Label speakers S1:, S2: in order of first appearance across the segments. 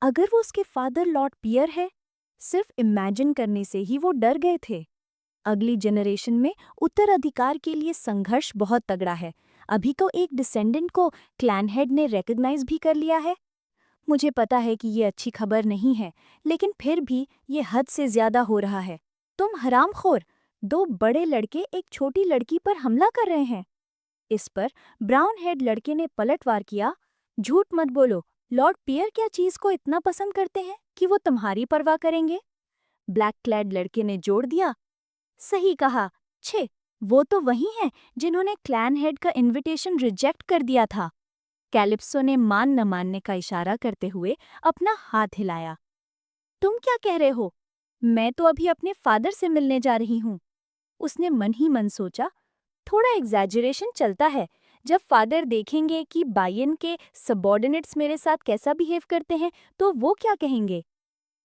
S1: अगर वो उसके फादर लॉर्ड पियर है? सिर्फ इमेजिन करने से ही वो डर गए थे। अगली जनरेशन में उत्तराधिकार के लिए संघर्ष बहुत तगड़ा है। अभी तो एक डिसेंडेंट को क्लैन हेड ने रिकॉग्नाइज भी कर लिया है। मुझे पता है कि ये अच्छी खबर नहीं है, लेकिन फिर भी ये हद से ज्यादा हो रहा है। तुम हरामखोर! दो बड़े लड़के एक छोटी लड़की पर हमला कर रहे हैं। इस पर ब्राउन हेड लड़के ने पलटवार किया। झूठ मत बोलो। लॉर्ड पियर क्या चीज को इतना पसंद करते हैं कि वो तुम्हारी परवाह करेंगे? ब्लैक क्लैड लड़के ने जोड़ दिया। सही कहा। छे, वो तो वही हैं जिन्होंने क्लैन हेड का इनविटेशन रिजेक्ट कर दिया था। कैलिप्सो ने मान न मानने का इशारा करते हुए अपना हाथ हिलाया। तुम क्या कह रहे हो? मैं तो अभी अपने फादर से मिलने जा रही हूँ। उसने मन ही मन सोचा, थोड़ा एग्जैजरेशन चलता है। जब फादर देखेंगे कि बायन के सबॉर्डिनेट्स मेरे साथ कैसा बिहेव करते हैं, तो वो क्या कहेंगे?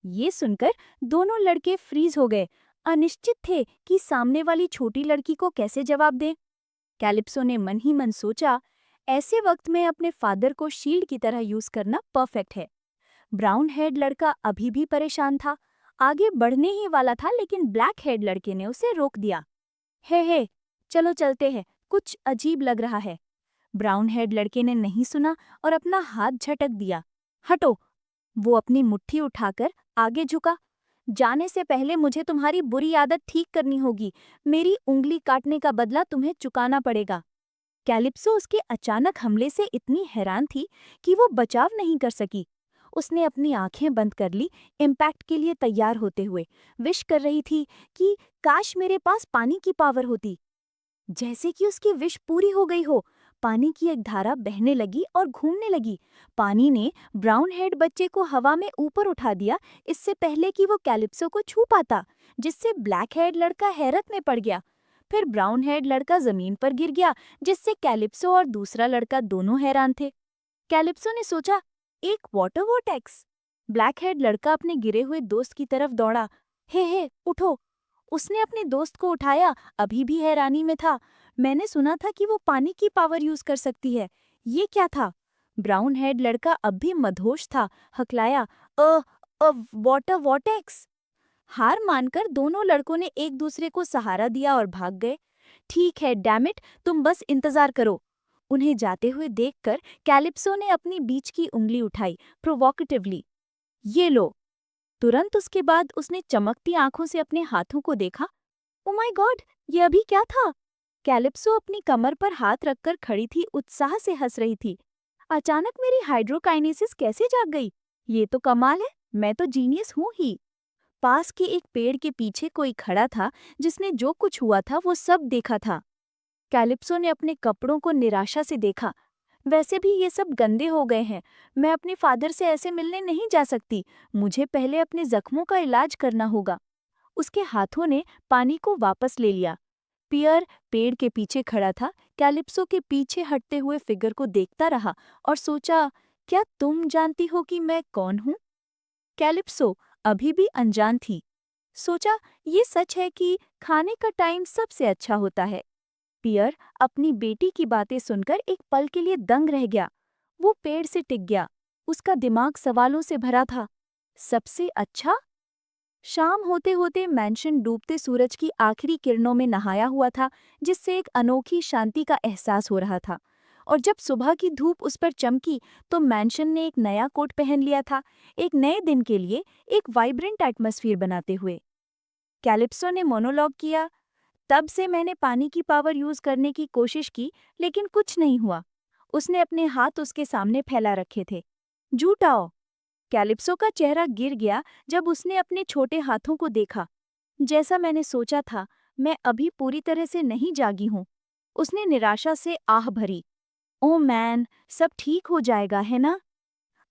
S1: ये सुनकर दोनों लड़के फ्रीज हो गए, अनिश्चित थे कि सामने वाली छोटी लड़की को कैसे जवाब दें। कैलिप्सो ने मन ही मन सोचा, ऐसे वक्त में अपने फादर को शील्ड की तरह यूज करना परफेक्ट है। ब्राउन हेड लड़का अभी भी परेशान था, आगे बढ़ने ही वाला था, लेकिन ब्लैक हेड लड़के ने उसे रोक दिया। हे, चलो चलते हैं, कुछ अजीब लग रहा है। ब्राउन हेड लड़के ने नहीं सुना और अपना हाथ झटक दिया। हटो! वो अपनी मुट्ठी उठाकर आगे झुका। जाने से पहले मुझे तुम्हारी बुरी आदत ठीक करनी होगी। मेरी उंगली काटने का बदला तुम्हें चुकाना पड़ेगा। कैलिप्सो उसके अचानक हमले से इतनी हैरान थी कि वो बचाव नहीं कर सकी। उसने अपनी आंखें बंद कर ली, इम्पैक्ट के लिए तैयार होते हुए। विश कर रही थी कि काश मेरे पास पानी की पावर होती। जैसे कि उसकी विश पूरी हो गई हो, पानी की एक धारा बहने लगी और घूमने लगी। पानी ने ब्राउन हेड बच्चे को हवा में ऊपर उठा दिया, इससे पहले कि वो कैलिप्सो को छू पाता, जिससे ब्लैक हेड लड़का हैरत में पड़ गया। फिर ब्राउन हेड लड़का जमीन पर गिर गया, जिससे कैलिप्सो और दूसरा लड़का दोनों हैरान थे। कैलिप्सो ने सोचा, एक वाटर वोर्टेक्स। ब्लैक हेड लड़का अपने गिरे हुए दोस्त की तरफ दौड़ा। हे, उठो! उसने अपने दोस्त को उठाया, अभी भी हैरानी में था। मैंने सुना था कि वो पानी की पावर यूज कर सकती है। ये क्या था? ब्राउन हेड लड़का अब भी मदहोश था, हकलाया, अ वाटर वॉटेक्स। हार मानकर दोनों लड़कों ने एक दूसरे को सहारा दिया और भाग गए। ठीक है, डैमिट, तुम बस इंतजार करो। उन्हें जाते हुए देखकर कैलिप्सो ने अपनी बीच की उंगली उठाई, प्रोवोकेटिवली। ये लो। तुरंत उसके बाद उसने चमकती आंखों से अपने हाथों को देखा। ओ माय गॉड, ये अभी क्या था? कैलिप्सो अपनी कमर पर हाथ रखकर खड़ी थी, उत्साह से हंस रही थी। अचानक मेरी हाइड्रोकाइनेसिस कैसे जाग गई? ये तो कमाल है, मैं तो जीनियस हूँ ही। पास के एक पेड़ के पीछे कोई खड़ा था, जिसने जो कुछ हुआ था वो सब देखा था। कैलिप्सो ने अपने कपड़ों को निराशा से देखा। वैसे भी ये सब गंदे हो गए हैं। मैं अपने फादर से ऐसे मिलने नहीं जा सकती। मुझे पहले अपने जख्मों का इलाज करना होगा। उसके हाथों ने पानी को वापस ले लिया। पियर पेड़ के पीछे खड़ा था, कैलिप्सो के पीछे हटते हुए फिगर को देखता रहा और सोचा, क्या तुम जानती हो कि मैं कौन हूँ? कैलिप्सो अभी भी अनजान थी। सोचा, ये सच है कि खाने का टाइम सबसे अच्छा होता है। पियर अपनी बेटी की बातें सुनकर एक पल के लिए दंग रह गया। वो पेड़ से टिक गया। उसका दिमाग सवालों से भरा था। सबसे अच्छा? शाम होते होते मैंशन डूबते सूरज की आखिरी किरणों में नहाया हुआ था, जिससे एक अनोखी शांति का एहसास हो रहा था। और जब सुबह की धूप उस पर चमकी, तो मैंशन ने एक नया कोट पहन लिया था, एक नए दिन के लिए, एक वाइब्रेंट एटमॉस्फेयर बनाते हुए। कैलिप्सो ने मोनोलॉग किया। तब से मैंने पानी की पावर यूज करने की कोशिश की, लेकिन कुछ नहीं हुआ। उसने अपने हाथ उसके सामने फैला रखे थे। झूठाओ! कैलिप्सो का चेहरा गिर गया जब उसने अपने छोटे हाथों को देखा। जैसा मैंने सोचा था, मैं अभी पूरी तरह से नहीं जागी हूँ। उसने निराशा से आह भरी। ओह मैन, सब ठीक हो जाएगा, है ना?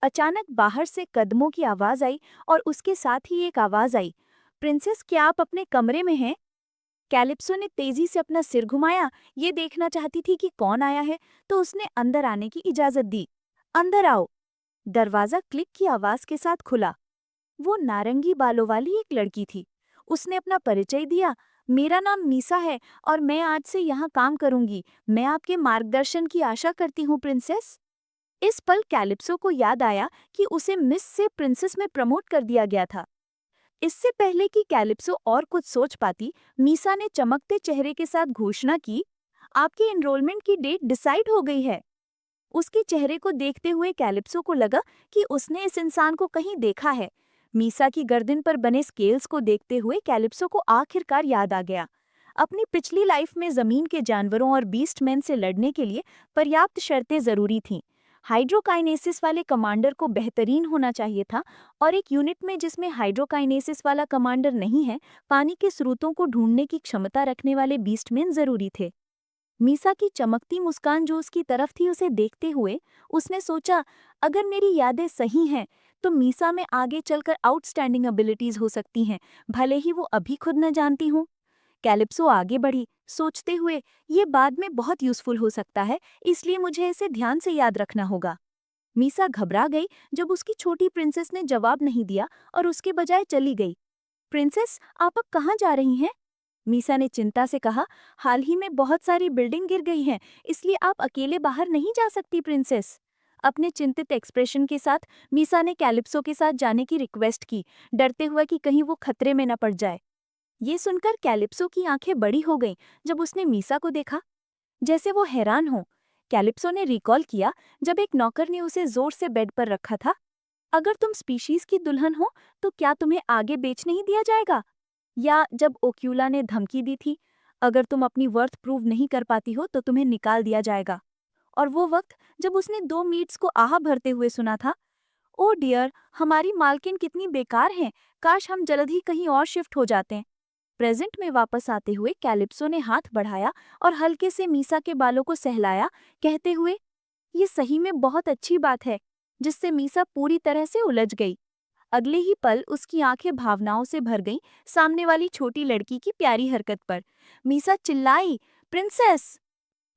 S1: अचानक बाहर से कदमों की आवाज आई और उसके साथ ही एक आवाज आई, प्रिंसेस, क्या आप अपने कमरे में हैं? कैलिप्सो ने तेजी से अपना सिर घुमाया, ये देखना चाहती थी कि कौन आया है, तो उसने अंदर आने की इजाजत दी। अंदर आओ। दरवाजा क्लिक की आवाज के साथ खुला। वो नारंगी बालों वाली एक लड़की थी। उसने अपना परिचय दिया। मेरा नाम मीसा है और मैं आज से यहाँ काम करूंगी। मैं आपके मार्गदर्शन की आशा करती हूँ, प्रिंसेस। इस पल कैलिप्सो को याद आया कि उसे मिस से प्रिंसेस में प्रमोट कर दिया गया था। इससे पहले कि कैलिप्सो और कुछ सोच पाती, मीसा ने चमकते चेहरे के साथ घोषणा की, आपकी एनरोलमेंट की डेट डिसाइड हो गई है। उसके चेहरे को देखते हुए कैलिप्सो को लगा कि उसने इस इंसान को कहीं देखा है। मीसा की गर्दन पर बने स्केल्स को देखते हुए कैलिप्सो को आखिरकार याद आ गया। अपनी पिछली लाइफ में जमीन के जानवरों और बीस्टमैन से लड़ने के लिए पर्याप्त शर्तें जरूरी थीं। हाइड्रोकाइनेसिस वाले कमांडर को बेहतरीन होना चाहिए था, और एक यूनिट में जिसमें हाइड्रोकाइनेसिस वाला कमांडर नहीं है, पानी के स्रोतों को ढूंढने की क्षमता रखने वाले बीस्टमैन जरूरी थे। मीसा की चमकती मुस्कान जो उसकी तरफ थी उसे देखते हुए उसने सोचा, अगर मेरी यादें सही हैं तो मीसा में आगे चलकर आउटस्टैंडिंग एबिलिटीज हो सकती हैं, भले ही वो अभी खुद न जानती हूँ। कैलिप्सो आगे बढ़ी, सोचते हुए, ये बाद में बहुत यूजफुल हो सकता है, इसलिए मुझे इसे ध्यान से याद रखना होगा। मीसा घबरा गई जब उसकी छोटी प्रिंसेस ने जवाब नहीं दिया और उसके बजाय चली गई। प्रिंसेस, आप अब कहाँ जा रही हैं? मीसा ने चिंता से कहा, हाल ही में बहुत सारी बिल्डिंग गिर गई हैं, इसलिए आप अकेले बाहर नहीं जा सकती प्रिंसेस। अपने चिंतित एक्सप्रेशन के साथ मीसा ने कैलिप्सो के साथ जाने की रिक्वेस्ट की, डरते हुए कि कहीं वो खतरे में न पड़ जाए। ये सुनकर कैलिप्सो की आंखें बड़ी हो गईं जब उसने मीसा को देखा, जैसे वो हैरान हो। कैलिप्सो ने रिकॉल किया जब एक नौकर ने उसे जोर से बेड पर रखा था। अगर तुम स्पीशीज की दुल्हन हो तो क्या तुम्हें आगे बेच नहीं दिया जाएगा? या जब ओक्यूला ने धमकी दी थी, अगर तुम अपनी वर्थ प्रूव नहीं कर पाती हो तो तुम्हें निकाल दिया जाएगा। और वो वक्त जब उसने 2 मीट्स को आह भरते हुए सुना था, ओ डियर, हमारी मालकिन कितनी बेकार हैं, काश हम जल्द ही कहीं और शिफ्ट हो जाते। प्रेजेंट में वापस आते हुए कैलिप्सो ने हाथ बढ़ाया और हल्के से मीसा के बालों को सहलाया, कहते हुए, ये सही में बहुत अच्छी बात है, जिससे मीसा पूरी तरह से उलझ गई। अगले ही पल उसकी आंखें भावनाओं से भर गईं सामने वाली छोटी लड़की की प्यारी हरकत पर। मीसा चिल्लाई, प्रिंसेस!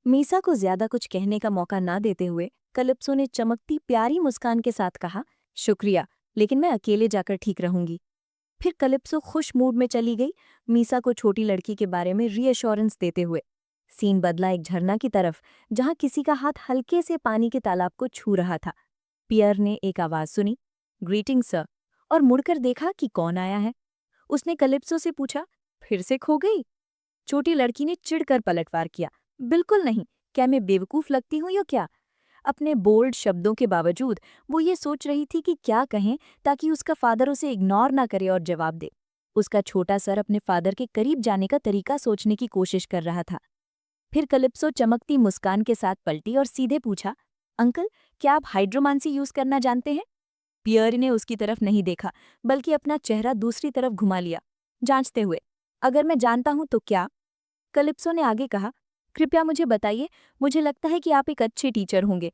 S1: मीसा को ज्यादा कुछ कहने का मौका ना देते हुए कलिप्सो ने चमकती प्यारी मुस्कान के साथ कहा, शुक्रिया, लेकिन मैं अकेले जाकर ठीक रहूंगी। फिर कलिप्सो खुश मूड में चली गई, मीसा को छोटी लड़की के बारे में रीअश्योरेंस देते हुए। सीन बदला एक झरना की तरफ, जहां किसी का हाथ हल्के से पानी के तालाब को छू रहा था। पियर ने एक आवाज सुनी, ग्रीटिंग सर, और मुड़कर देखा कि कौन आया है। उसने कलिप्सो से पूछा, फिर से खो गई? छोटी लड़की ने चिढ़कर पलटवार किया, बिल्कुल नहीं, क्या मैं बेवकूफ लगती हूँ या क्या? अपने बोल्ड शब्दों के बावजूद वो ये सोच रही थी कि क्या कहें ताकि उसका फादर उसे इग्नोर ना करे और जवाब दे। उसका छोटा सर अपने फादर के करीब जाने का तरीका सोचने की कोशिश कर रहा था। फिर कलिप्सो चमकती मुस्कान के साथ पलटी और सीधे पूछा, अंकल, क्या आप हाइड्रोमांसी यूज करना जानते हैं? पियर ने उसकी तरफ नहीं देखा, बल्कि अपना चेहरा दूसरी तरफ घुमा लिया, जांचते हुए, अगर मैं जानता हूं तो क्या? कलिप्सो ने आगे कहा, कृपया मुझे बताइए, मुझे लगता है कि आप एक अच्छे टीचर होंगे।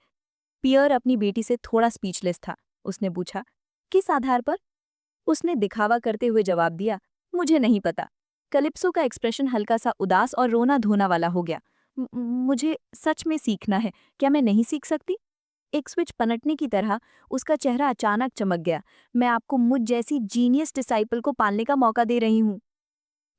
S1: पियर अपनी बेटी से थोड़ा स्पीचलेस था। उसने पूछा, किस आधार पर? उसने दिखावा करते हुए जवाब दिया, मुझे नहीं पता। कलिप्सो का एक्सप्रेशन हल्का सा उदास और रोना धोना वाला हो गया। मुझे सच में सीखना है, क्या मैं नहीं सीख सकती? एक स्विच पलटने की तरह उसका चेहरा अचानक चमक गया। मैं आपको मुझ जैसी जीनियस डिसाइपल को पालने का मौका दे रही हूँ।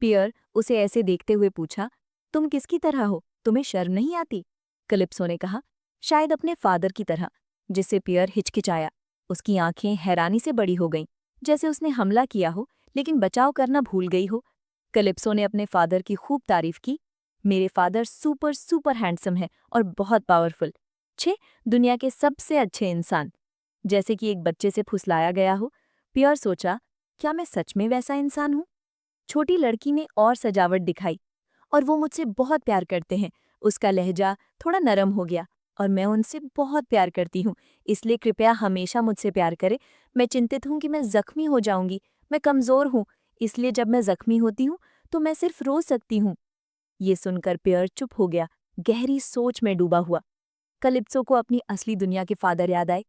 S1: पियर उसे ऐसे देखते हुए पूछा, तुम किसकी तरह हो, तुम्हें शर्म नहीं आती? कलिप्सो ने कहा, शायद अपने फादर की तरह। जिससे पियर हिचकिचाया। उसकी आंखें हैरानी से बड़ी हो गईं, जैसे उसने हमला किया हो लेकिन बचाव करना भूल गई हो। कलिप्सो ने अपने फादर की खूब तारीफ की, मेरे फादर सुपर सुपर हैंडसम है और बहुत पावरफुल, दुनिया के सबसे अच्छे इंसान। जैसे कि एक बच्चे से फुसलाया गया हो। पियर सोचा, क्या मैं सच में वैसा इंसान हूँ? छोटी लड़की ने और सजावट दिखाई, और वो मुझसे बहुत प्यार करते हैं। उसका लहजा थोड़ा नरम हो गया, और मैं उनसे बहुत प्यार करती हूँ, इसलिए कृपया हमेशा मुझसे प्यार करे। मैं चिंतित हूँ कि मैं जख्मी हो जाऊंगी, मैं कमजोर हूँ, इसलिए जब मैं जख्मी होती हूँ तो मैं सिर्फ रो सकती हूँ। ये सुनकर पियर चुप हो गया, गहरी सोच में डूबा हुआ। कलिप्सो को अपनी असली दुनिया के फादर याद आए।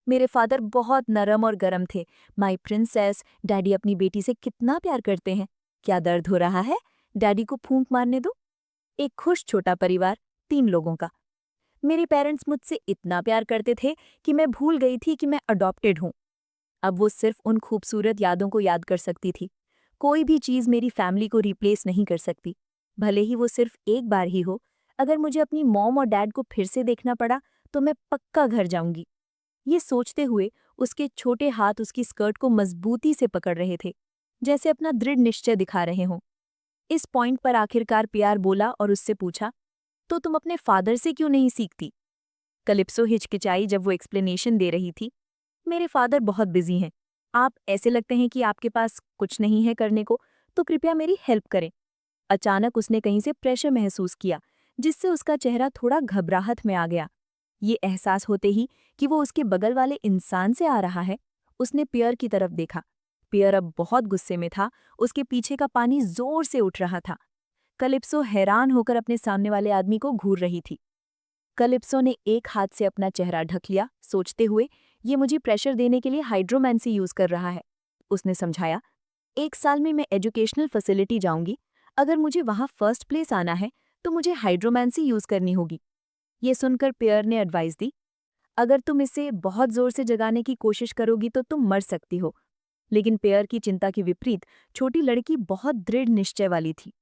S1: मेरे फादर बहुत नरम और गरम थे। माई प्रिंसेस, डैडी अपनी बेटी से कितना प्यार करते हैं। क्या दर्द हो रहा है? डैडी को फूंक मारने दो। एक खुश छोटा परिवार, 3 लोगों का। मेरे पेरेंट्स मुझसे इतना प्यार करते थे कि मैं भूल गई थी कि मैं अडॉप्टेड हूँ। अब वो सिर्फ उन खूबसूरत यादों को याद कर सकती थी। कोई भी चीज़ मेरी फैमिली को रिप्लेस नहीं कर सकती, भले ही वो सिर्फ एक बार ही हो। अगर मुझे अपनी मॉम और डैड को फिर से देखना पड़ा तो मैं पक्का घर जाऊंगी। ये सोचते हुए उसके छोटे हाथ उसकी स्कर्ट को मजबूती से पकड़ रहे थे, जैसे अपना दृढ़ निश्चय दिखा रहे हों। इस पॉइंट पर आखिरकार पियार बोला और उससे पूछा, तो तुम अपने फादर से क्यों नहीं सीखती? कलिप्सो हिचकिचाई जब वो एक्सप्लेनेशन दे रही थी। मेरे फादर बहुत बिजी हैं। आप ऐसे लगते हैं कि आपके पास कुछ नहीं है करने को, तो कृपया मेरी हेल्प करें। अचानक उसने कहीं से प्रेशर महसूस किया, जिससे उसका चेहरा थोड़ा घबराहट में आ गया। ये एहसास होते ही कि वो उसके बगल वाले इंसान से आ रहा है, उसने पियर की तरफ देखा। पियर अब बहुत गुस्से में था, उसके पीछे का पानी जोर से उठ रहा था। कलिप्सो हैरान होकर अपने सामने वाले आदमी को घूर रही थी। कलिप्सो ने एक हाथ से अपना चेहरा ढक लिया, सोचते हुए ये मुझे प्रेशर देने के लिए हाइड्रोमैंसी यूज कर रहा है। उसने समझाया, 1 साल में मैं एजुकेशनल फैसिलिटी जाऊंगी। अगर मुझे वहां फर्स्ट प्लेस आना है तो मुझे हाइड्रोमैंसी यूज करनी होगी। ये सुनकर पियर ने एडवाइस दी, अगर तुम इसे बहुत जोर से जगाने की कोशिश करोगी तो तुम मर सकती हो। लेकिन पियर की चिंता के विपरीत छोटी लड़की बहुत दृढ़ निश्चय वाली थी।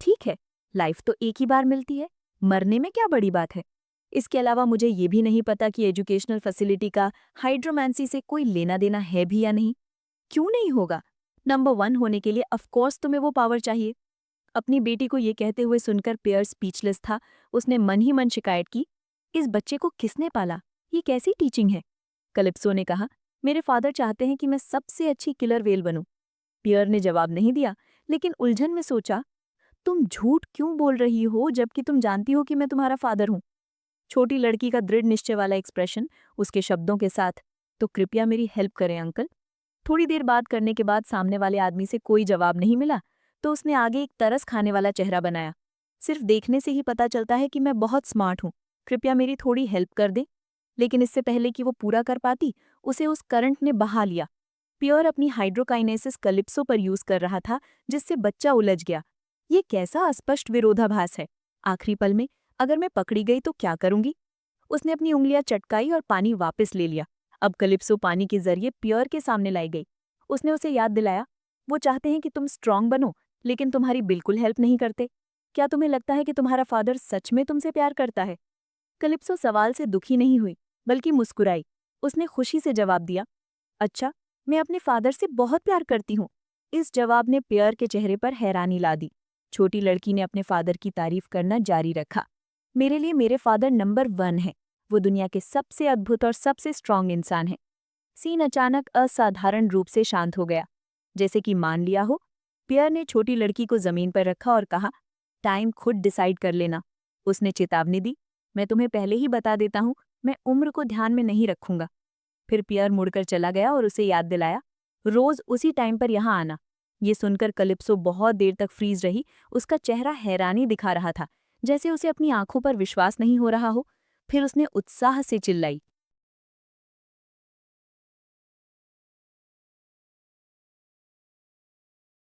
S1: ठीक है, लाइफ तो एक ही बार मिलती है, मरने में क्या बड़ी बात है। इसके अलावा मुझे ये भी नहीं पता कि एजुकेशनल फैसिलिटी का हाइड्रोमैंसी से कोई लेना देना है भी या नहीं। क्यों नहीं होगा? नंबर 1 होने के लिए ऑफकोर्स तुम्हें वो पावर चाहिए। अपनी बेटी को ये कहते हुए सुनकर पियर स्पीचलेस था। उसने मन ही मन शिकायत की, इस बच्चे को किसने पाला? ये कैसी टीचिंग है? कलिप्सो ने कहा, मेरे फादर चाहते हैं कि मैं सबसे अच्छी किलर वेल बनूं। पियर ने जवाब नहीं दिया, लेकिन उलझन में सोचा, तुम झूठ क्यों बोल रही हो जबकि तुम जानती हो कि मैं तुम्हारा फादर हूं? छोटी लड़की का दृढ़ निश्चय वाला एक्सप्रेशन, उसके शब्दों के साथ, तो कृपया मेरी हेल्प करें अंकल। थोड़ी देर बात करने के बाद सामने वाले आदमी से कोई जवाब नहीं मिला, तो उसने आगे एक तरस खाने वाला चेहरा बनाया। सिर्फ देखने से ही पता चलता है कि मैं बहुत स्मार्ट हूँ, कृपया मेरी थोड़ी हेल्प कर दे। लेकिन इससे पहले कि वो पूरा कर पाती, उसे उस करंट ने बहा लिया। पियर अपनी हाइड्रोकाइनेसिस कलिप्सो पर यूज कर रहा था, जिससे बच्चा उलझ गया। ये कैसा अस्पष्ट विरोधाभास है। आखिरी पल में अगर मैं पकड़ी गई तो क्या करूंगी? उसने अपनी उंगलियां चटकाई और पानी वापस ले लिया। अब कलिप्सो पानी के जरिए पियर के सामने लाई गई। उसने उसे याद दिलाया, वो चाहते हैं कि तुम स्ट्रांग बनो, लेकिन तुम्हारी बिल्कुल हेल्प नहीं करते। क्या तुम्हें लगता है कि तुम्हारा फादर सच में तुमसे प्यार करता है? कलिप्सो सवाल से दुखी नहीं हुई, बल्कि मुस्कुराई। उसने खुशी से जवाब दिया, अच्छा, मैं अपने फादर से बहुत प्यार करती हूँ। इस जवाब ने पियर के चेहरे पर हैरानी ला दी। छोटी लड़की ने अपने फादर की तारीफ करना जारी रखा। मेरे लिए मेरे फादर नंबर 1 है। वो दुनिया के सबसे अद्भुत और सबसे स्ट्रांग इंसान है। सीन अचानक असाधारण रूप से शांत हो गया, जैसे कि मान लिया हो। पियर ने छोटी लड़की को जमीन पर रखा और कहा, टाइम खुद डिसाइड कर लेना। उसने चेतावनी दी, मैं तुम्हें पहले ही बता देता हूँ, मैं उम्र को ध्यान में नहीं रखूंगा। फिर पियर मुड़कर चला गया और उसे याद दिलाया, रोज उसी टाइम पर यहाँ आना। ये सुनकर कलिप्सो बहुत देर तक फ्रीज रही। उसका चेहरा हैरानी दिखा रहा था, जैसे उसे अपनी आंखों पर विश्वास नहीं हो रहा हो। फिर उसने उत्साह से चिल्लाई,